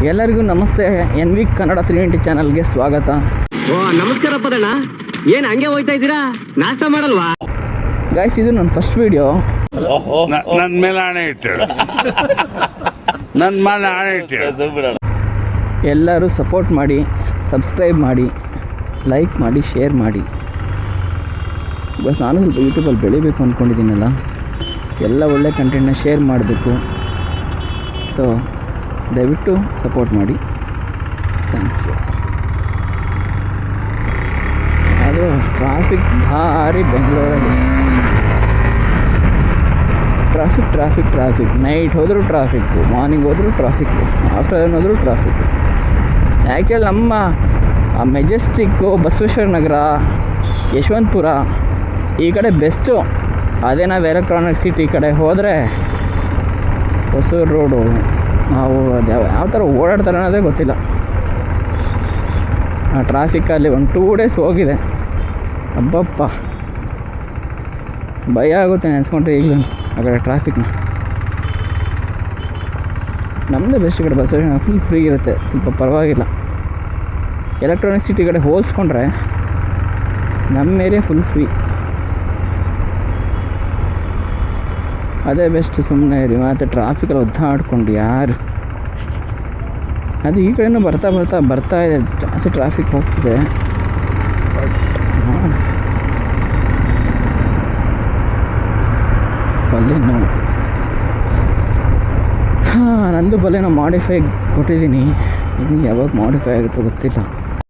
ಎಲ್ಲರಿಗೂ ನಮಸ್ತೆ. NV ಕನ್ನಡ 320 ಚಾನಲ್ಗೆ ಸ್ವಾಗತ. ನಮಸ್ಕಾರ ಪದಣ್ಣ, ಏನ್ ಹಂಗೆ ಹೋಗ್ತಾ ಇದ್ದೀರಾ? ನಾಷ್ಟ ಮಾಡಲ್ವಾ? ಗೈಸ್, ಇದು ನನ್ನ ಫಸ್ಟ್ ವಿಡಿಯೋ. ನನ್ನ ಮೇಲೆ ಆಣೆ ಇಟ್ಟಳು, ನನ್ನ ಮೇಲೆ ಆಣೆ ಇಟ್ಟಳು. ಎಲ್ಲರೂ ಸಪೋರ್ಟ್ ಮಾಡಿ, ಸಬ್ಸ್ಕ್ರೈಬ್ ಮಾಡಿ, ಲೈಕ್ ಮಾಡಿ, ಶೇರ್ ಮಾಡಿ. ಬಸ್ ನಾನು ಸ್ವಲ್ಪ ಯೂಟ್ಯೂಬಲ್ಲಿ ಬೆಳಿಬೇಕು ಅಂದ್ಕೊಂಡಿದ್ದೀನಲ್ಲ, ಎಲ್ಲ ಒಳ್ಳೆ ಕಂಟೆಂಟ್ನ ಶೇರ್ ಮಾಡಬೇಕು. ಸೊ ದಯವಿಟ್ಟು ಸಪೋರ್ಟ್ ಮಾಡಿ. Thank you. ಅದು ಟ್ರಾಫಿಕ್ ಭಾರಿ ಬೆಂಗಳೂರಲ್ಲಿ. ಟ್ರಾಫಿಕ್ ನೈಟ್ ಹೋದರೂ ಟ್ರಾಫಿಕ್ಕು, ಮಾರ್ನಿಂಗ್ ಹೋದರೂ ಟ್ರಾಫಿಕ್ಕು, ಆಫ್ಟರ್ನೂನ್ ಹೋದರೂ ಟ್ರಾಫಿಕ್ಕು. ಆ್ಯಕ್ಚುಲಿ ನಮ್ಮ ಮೆಜೆಸ್ಟಿಕ್ಕು, ಬಸವೇಶ್ವರ ನಗರ, ಯಶವಂತಪುರ ಈ ಕಡೆ ಬೆಸ್ಟು. ಅದೇ ನಾವು ಎಲೆಕ್ಟ್ರಾನಿಕ್ ಸಿಟಿ ಕಡೆ ಹೋದರೆ ಹೊಸೂರು ರೋಡು, ನಾವು ಅದು ಯಾವ ಥರ ಓಡಾಡ್ತಾರೆ ಅನ್ನೋದೇ ಗೊತ್ತಿಲ್ಲ. ಆ ಟ್ರಾಫಿಕ್ಕಲ್ಲಿ 1-2 ಡೇಸ್ ಹೋಗಿದೆ. ಅಬ್ಬಪ್ಪ, ಭಯ ಆಗುತ್ತೆ ನೆನೆಸ್ಕೊಂಡ್ರೆ ಈಗಲೂ ಆ ಕಡೆ ಟ್ರಾಫಿಕ್ನ. ನಮ್ಮದೇ ಬೆಸ್ಟ್ ಕಡೆ ಬಸವೇಶ್ವರ ಫುಲ್ ಫ್ರೀ ಇರುತ್ತೆ, ಸ್ವಲ್ಪ ಪರವಾಗಿಲ್ಲ. ಎಲೆಕ್ಟ್ರಾನಿಕ್ ಸಿಟಿ ಕಡೆ ಹೋಲಿಸ್ಕೊಂಡ್ರೆ ನಮ್ಮ ಏರಿಯಾ ಫುಲ್ ಫ್ರೀ. ಅದೇ ಬೆಸ್ಟ್. ಸುಮ್ಮನೆ ಇರಿ, ಮತ್ತು ಟ್ರಾಫಿಕಲ್ಲಿ ಒದ್ದಾಡ್ಕೊಂಡು ಯಾರು. ಅದು ಈ ಕಡೆನೂ ಬರ್ತಾ ಇದೆ, ಜಾಸ್ತಿ ಟ್ರಾಫಿಕ್ ಹೋಗ್ತಿದೆ. ಬಲ್ಲೇನು ನಂದು ಬಲ್ಲೇನೋ ಮಾಡಿಫೈ ಕೊಟ್ಟಿದ್ದೀನಿ. ಇನ್ನು ಯಾವಾಗ ಮಾಡಿಫೈ ಆಗುತ್ತೋ ಗೊತ್ತಿಲ್ಲ.